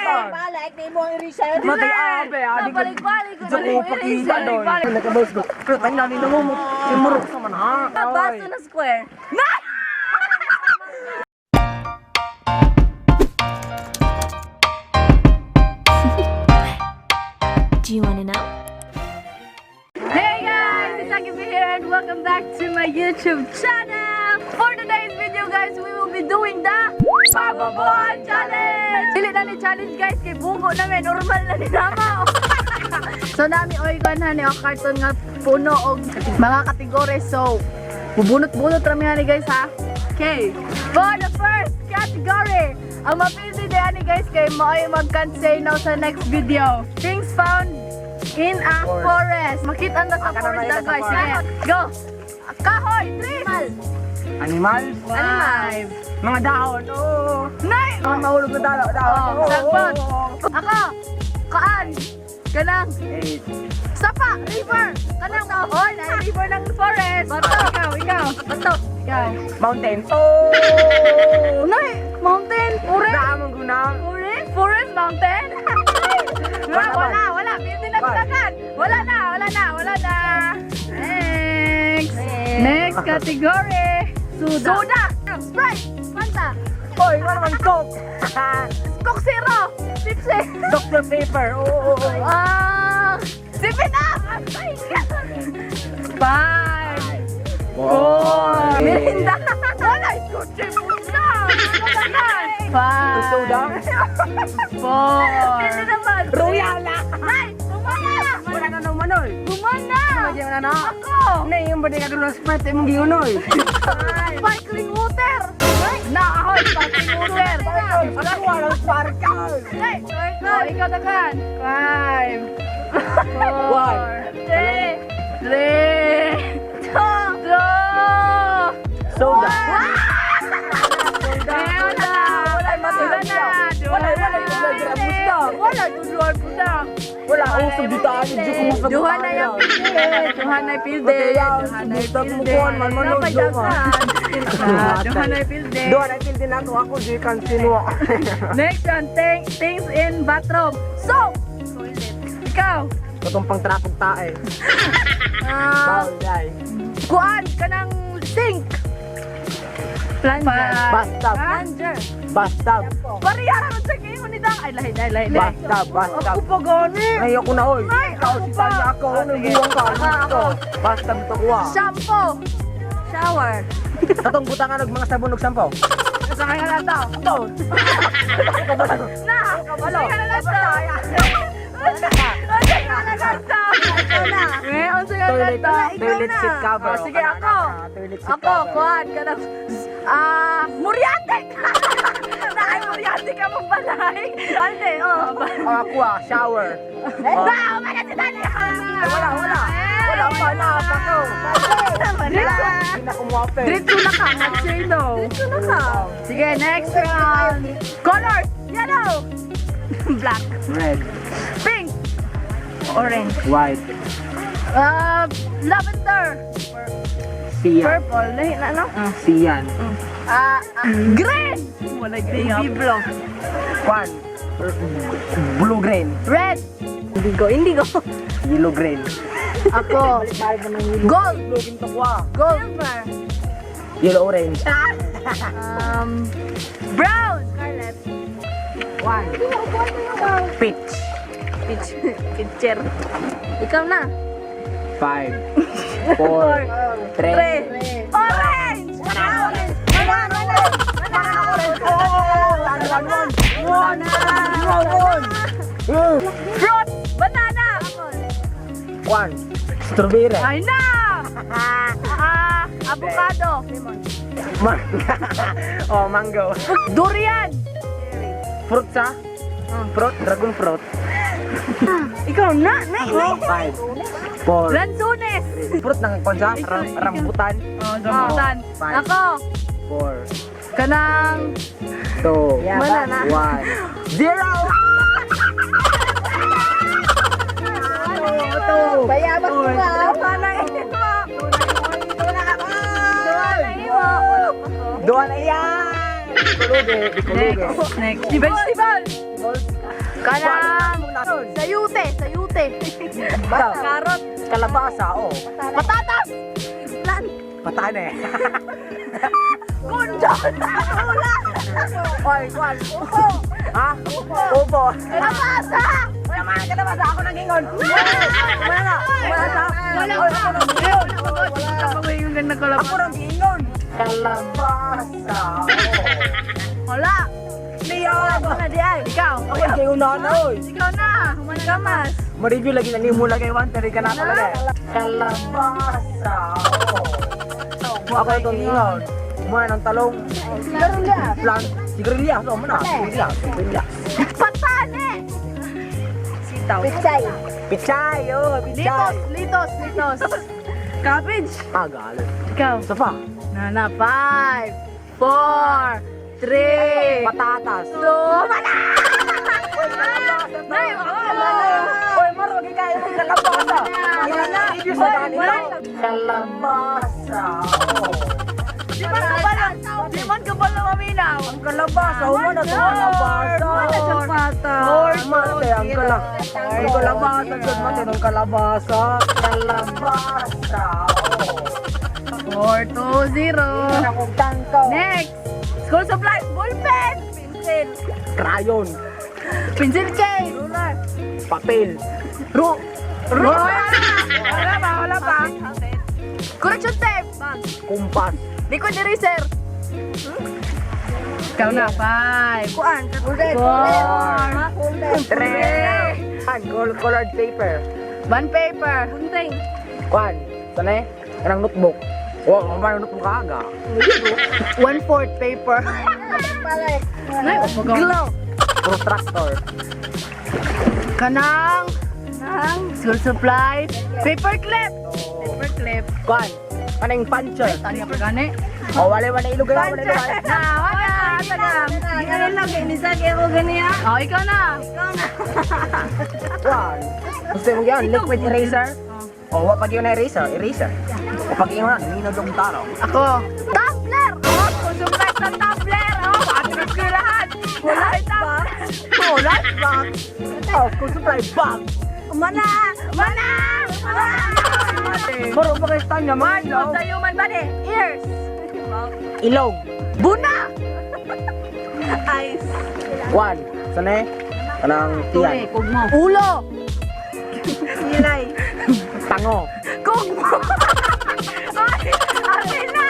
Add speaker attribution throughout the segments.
Speaker 1: Balik, di mo i-reset.
Speaker 2: Matay abe, adi ko.
Speaker 3: Balik-balik.
Speaker 2: Diyo ko pakita doon. Nakabalos ko. Pero tayo namin namumot. Imurok sa manhak.
Speaker 3: Basto na square.
Speaker 4: Do you want to know?
Speaker 3: Hey guys, it's SakiV here and welcome back to my YouTube channel. For today's video guys, we will be doing the Pabobohan challenge. Dili na ni challenge guys, kay bugo namin, normal na ni nama. So nami oy ganhan ni carton nga puno og mga kategorya. So bubunot-bunot rami ani guys ha. Okay, for the first category, ang mapili na ani guys kay maoy mag-say now sa next video. Things found in a forest. Makita na sa forest na guys. Sige, go! Kahoy! Trees!
Speaker 2: Animal?
Speaker 3: Animal!
Speaker 2: Mga dahon. Oo.
Speaker 3: Nay!
Speaker 2: Mga mahulog na dahon.
Speaker 3: Sagbot! Ako! Kaan! Kanang! Sapa! River! Kanang! Oy! River ng forest! Bato! Ikaw! Bato! Ikaw!
Speaker 2: Mountain. Oh!
Speaker 3: Nay! Mountain! Forest!
Speaker 2: Naamang gunang.
Speaker 3: Forest? Forest? Mountain? Wala! Pwede na tinakan! Wala na! Next category! Soda! Sprite! Fanta!
Speaker 2: Oy, ano naman Coke?
Speaker 3: Coke Zero! Pepsi!
Speaker 2: Dr. Pepper. Oo.
Speaker 3: Sipin up! 5 4 Merinda! Wala! Kutsi muna! 5
Speaker 2: Soda?
Speaker 3: 4 Hindi naman!
Speaker 2: Royal na.
Speaker 3: Ay! Kumana!
Speaker 2: Wala na naman oy.
Speaker 3: Kumana!
Speaker 2: Wala na.
Speaker 3: Ako!
Speaker 2: Na yung ba di ka gano'n Sprite mong giunoy.
Speaker 3: Sparkling water! Ahoy! Sparkling water!
Speaker 2: Ako walang sparkle.
Speaker 3: Hey! Ikaw nakan! 5 4 3 2
Speaker 2: Soda. Wala akong subitaan yung Diyos mo sa
Speaker 3: Duha na yung pilde. Duha na yung pilde. Duha na yung pilde.
Speaker 2: Doon ay pilde na ako di kan sinuwa.
Speaker 3: Next one, things in bathroom. Soap! Ikaw.
Speaker 2: Katong pang trapog tae. Bawal day.
Speaker 3: Kuan ka ng sink. Plunger.
Speaker 2: Bathtub.
Speaker 3: Plunger.
Speaker 2: Bathtub.
Speaker 3: Pariyara mo sa kayo ni Dang. Ay, lahi.
Speaker 2: Bathtub.
Speaker 3: Ako pa gani.
Speaker 2: Ayoko na oy.
Speaker 3: Ay, ako
Speaker 2: Si
Speaker 3: pa.
Speaker 2: Tanya ako. Nagbuwang ka.
Speaker 3: Ako.
Speaker 2: Bathtub to kuha.
Speaker 3: Shampoo. Shower.
Speaker 2: Katong butang nga mga sabon og sampo.
Speaker 3: Sakay ka lang daw.
Speaker 2: Ito.
Speaker 3: Na!
Speaker 2: Kabalo.
Speaker 3: Sakay ka lang daw. Sakay ka lang daw. Ngayon, sakay ka lang daw.
Speaker 2: Toilet seat cover.
Speaker 3: Oh, sige, ako.
Speaker 2: Toilet seat
Speaker 3: Ako,
Speaker 2: cover.
Speaker 3: kuhan ka ng... Muriate! Nakay muriate ka mong balay. Ande,
Speaker 2: Ako shower.
Speaker 3: Wow, maganda na!
Speaker 2: Wala pa na ako. Hindi na kumuha.
Speaker 3: Dito na ka, mag-say no. Dito na ka. Sige, next round. Colors, yellow. Black.
Speaker 2: Red.
Speaker 3: Pink. Orange.
Speaker 2: White.
Speaker 3: Lavender.
Speaker 2: Siyan.
Speaker 3: Purple. Lahi na, no?
Speaker 2: Siyan.
Speaker 3: Green. Wala green. Blue.
Speaker 2: One. Blue green.
Speaker 3: Red. Indigo.
Speaker 2: Yellow green.
Speaker 3: Ako. Gold.
Speaker 2: Blue ginto kuha.
Speaker 3: Gold. Silver.
Speaker 2: Yellow orange.
Speaker 3: Brown. Scarlet.
Speaker 2: One. Peach.
Speaker 3: Pitcher. Ikaw na.
Speaker 2: 5 4 3
Speaker 3: Orange. Fruit. Banana.
Speaker 2: 1 Strawberry.
Speaker 3: Ay na. Avocado.
Speaker 2: Mango.
Speaker 3: Durian.
Speaker 2: Fruit sa? Fruit, dragon fruit.
Speaker 3: Ikaw na.
Speaker 2: 5 4
Speaker 3: Lanzones.
Speaker 2: Fruit ng konsa, rambutan.
Speaker 3: Rambutan.
Speaker 2: Five.
Speaker 3: Ako.
Speaker 2: 4
Speaker 3: Kanang
Speaker 2: 2
Speaker 3: banana.
Speaker 2: 1 0.
Speaker 1: Bayabas mo ba?
Speaker 2: Doon na yan! Next.
Speaker 3: Next. Vegetable. Kanang sayute.
Speaker 2: Karot. Kalabasa, oh.
Speaker 3: Patatas. Lan.
Speaker 2: Patane.
Speaker 3: Kundol.
Speaker 2: Oy, kwan. Upo. Ha? Upo.
Speaker 3: Kalabasa.
Speaker 2: Wala man kalabasa ako nangingon. Wala na.
Speaker 3: Wala pa. Kapag yung ganda kalabasa.
Speaker 2: Ako nang gingon. Kalabasa.
Speaker 3: Wala.
Speaker 2: Liya ako.
Speaker 3: Ikaw.
Speaker 2: Ako kayo na oy.
Speaker 3: Ikaw na. Humanamas.
Speaker 2: Ma-review lagi na mula kay Wanter ka na talaga. Kalabasa. Ako itong ingon. Muna ng talong.
Speaker 1: Sigarilyas.
Speaker 2: Plant. Sigarilyas. O, muna. Sigarilyas.
Speaker 3: Patane. Sitaw.
Speaker 1: Pichay.
Speaker 2: Pichay. Oh, pichay.
Speaker 3: Litos. Cabbage.
Speaker 2: Galit.
Speaker 3: Ikaw.
Speaker 2: Isa pa.
Speaker 3: Nana, 5, 4, 3,
Speaker 2: Patatas.
Speaker 3: 2, wala! Nay,
Speaker 2: Oy, maro, kaya mo kalabasa. Review sa kanila. Kalabasa.
Speaker 3: Di man ka pala maminaw.
Speaker 2: Ang kalabasa. Umana sa kalabasa. Mate, ang kalabasa. Mate, ang kalabasa. Kalabasa.
Speaker 3: 4, 2, 0.
Speaker 1: Akong tangko.
Speaker 3: Next. School supplies. Ballpen. Pencil.
Speaker 2: Crayon.
Speaker 3: Pencil case.
Speaker 2: Papel.
Speaker 3: Wala pa. Correction tape.
Speaker 2: Kumpas.
Speaker 3: Liquid eraser. Ikaw na. 5.
Speaker 1: Kuan. Kuldet.
Speaker 3: 4.
Speaker 2: 3. Colored paper.
Speaker 3: Bond paper. Gunting.
Speaker 2: Kwan. Sana kanang notebook. Oh, ang notebook kaaga.
Speaker 3: 1/4 paper.
Speaker 1: Balik.
Speaker 3: Glow.
Speaker 2: Protractor.
Speaker 3: Kanang school supplies. Paper clip.
Speaker 2: Kwan. Kanang puncher.
Speaker 3: Tani pa gani.
Speaker 2: Oh, wala ilugay.
Speaker 3: Na, wala. Tagam.
Speaker 1: Di ka rin lang. Inisagi ako ganiya.
Speaker 3: Oh, ikaw na.
Speaker 2: Kwan. Gusto mo yan? Liquid eraser? Oh, wapag yun na eraser. Wapag yun na, naminag yung taro.
Speaker 3: Ako. Tumbler. Oh, school supplies ng tumbler. Oh, patras ko lahat. Wala box.
Speaker 2: Oh, lunchbox. Oh, school supply bag.
Speaker 3: Mana.
Speaker 2: Maro pa kayo stand niya, mga ilaw.
Speaker 3: Sa human body. Ears.
Speaker 2: Ilong.
Speaker 3: Buna. Eyes.
Speaker 2: Kwan. Sana kanang tiyan.
Speaker 3: Kugmo. Ulo.
Speaker 1: Nilay.
Speaker 2: Tango.
Speaker 3: Kugmo. Ay, amin na.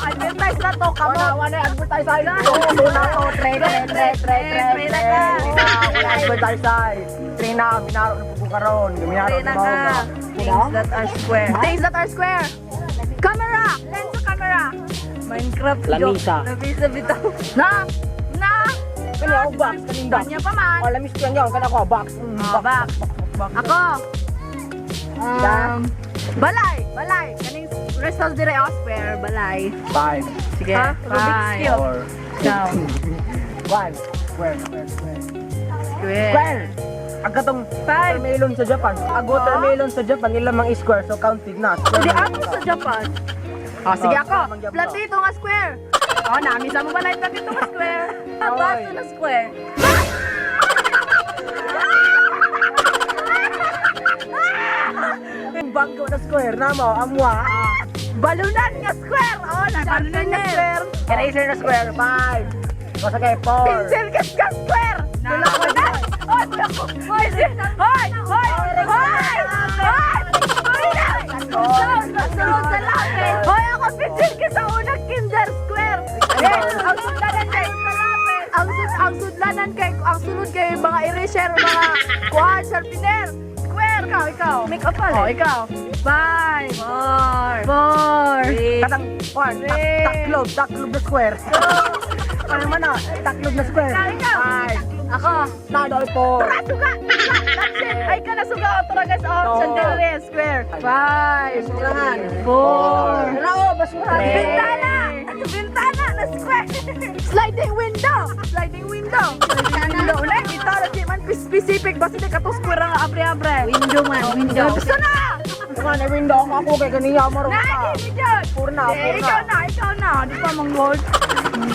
Speaker 3: Advertise na to. Kamo.
Speaker 2: Wala advertise side. Una to, trade. Advertise. Trina, minaro na po karon. Minaro na po.
Speaker 1: Things that are square.
Speaker 3: Things that are square. Camera. Lens sa camera.
Speaker 1: Minecraft.
Speaker 2: Lamisa.
Speaker 1: Lamisa bitaw.
Speaker 3: Na.
Speaker 2: Kanya ako box, kaninda.
Speaker 3: Kanya pa man.
Speaker 2: Oh, lamis ko yan. Kanya ko box.
Speaker 3: Box. Ako. Balay. Kaning rest of the day square. Balay.
Speaker 2: 5.
Speaker 3: Sige.
Speaker 1: Ha? Rubik's Cube.
Speaker 2: 4.
Speaker 3: Ikaw.
Speaker 2: 1. Square.
Speaker 3: Square.
Speaker 2: Agkatong watermelon sa Japan. Ang watermelon sa Japan, ilamang square, so counted na.
Speaker 3: Hindi ako sa Japan. Sige ako.
Speaker 2: Lamang Japan.
Speaker 3: Platito nga square. Nami sa mo balay platito nga square.
Speaker 1: Baso na square.
Speaker 2: Bangko na square, namo, amwa.
Speaker 3: Balunan nga square. Balunan nga square.
Speaker 2: Eraser na square, 5. Basta kayo, 4.
Speaker 3: Pencil ka square. Wala ko na. Hoy! Sunod sa lapit. Hoy, ako pencil ka sa unang kinder square. Ang sudlanan kay ang sunod kay mga eraser, mga kuha, sharpener. Square. Ikaw.
Speaker 1: Make up pala.
Speaker 3: Ikaw. 5, 4,
Speaker 2: Katang, 1. Taklob na square. Ano man na, taklob na square.
Speaker 3: Ikaw.
Speaker 2: 5.
Speaker 3: Ako.
Speaker 2: Nadoy 4.
Speaker 3: Suga! That's it! Ay ka na suga! Ito guys! Chandelier Square! 5, 4,
Speaker 1: Basura.
Speaker 3: Bintana na square! Sliding window! Window! Ulit! Ito na man specific! Basta di ka to square ang abre-abre!
Speaker 1: Window man. Window.
Speaker 3: Gusto na!
Speaker 2: Nga na window ako kay kaniya maro ka.
Speaker 3: Nagi, John!
Speaker 2: Purna.
Speaker 3: Ikaw na. Di pa manggol.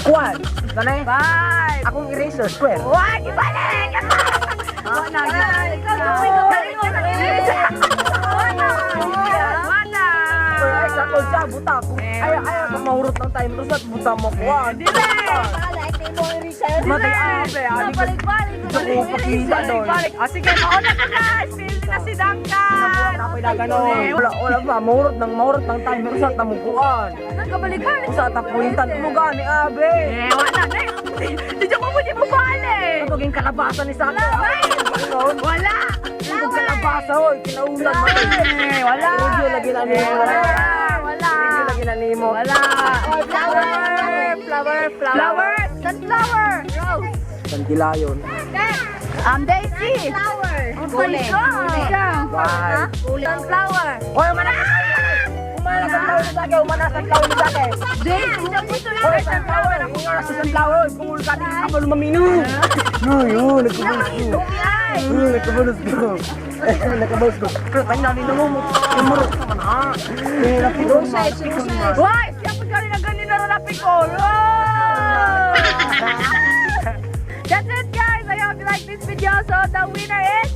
Speaker 2: Kuan. Kanay.
Speaker 3: 5.
Speaker 2: Akong eraser square.
Speaker 3: Wag, ibalik! Wala, ikaw na. Wala.
Speaker 2: Ay sa ko sa buta ko. Ay mahurot ng time to sa buta mo kuan.
Speaker 3: Dili!
Speaker 2: Matay abe.
Speaker 1: Balik-balik.
Speaker 3: Balik. Sige, mauna ka guys. Feel na si Duncan.
Speaker 2: Wala pa, mahurot ng time to sa tamukuan.
Speaker 3: Nagkabalik-balik.
Speaker 2: Usa ta puintan mo gani abe.
Speaker 3: Wala na. Di dyan mo di mo balik.
Speaker 2: Kapaging kalabasan ni Saki.
Speaker 3: Wala.
Speaker 2: Yung kalabasa hoy, kinaulan mo.
Speaker 3: Wala.
Speaker 2: Video lagi na nimo.
Speaker 3: Wala.
Speaker 2: Video lagi na nimo.
Speaker 3: Wala. Flower. Sunflower. Rose.
Speaker 2: Santilayon.
Speaker 3: Daisy.
Speaker 1: Gulay.
Speaker 3: Ikaw.
Speaker 2: Bye.
Speaker 3: Sunflower.
Speaker 2: Hoy, manasat flower ni Saki, manasat flower ni Saki.
Speaker 3: Daisy. Naputo na.
Speaker 2: Hoy, sunflower. Ingat sa sunflower. Pungul ka din ka malo mamino. Yun, nagkabulos ko. Nagkabulos ko. Pero tayo namin namumot. Imurot ka man ha.
Speaker 3: Why? Siya po galing ang ganun na rarapi ko. That's it guys. I hope you like this video. So the winner is...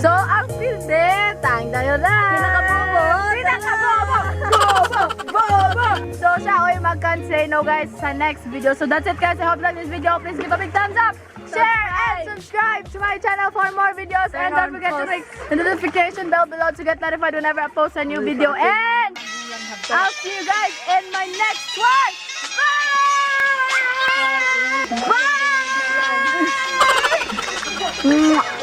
Speaker 3: So ang pilde. Tang tayo na. Pinakabobo. Bobo. So siya ay mag-say no guys sa next video. So that's it guys. I hope you like this video. Please give a big thumbs up. Share and subscribe to my channel for more videos. And don't forget to click the notification bell below to get notified whenever I post a new video. And I'll see you guys in my next one. Bye! Bye!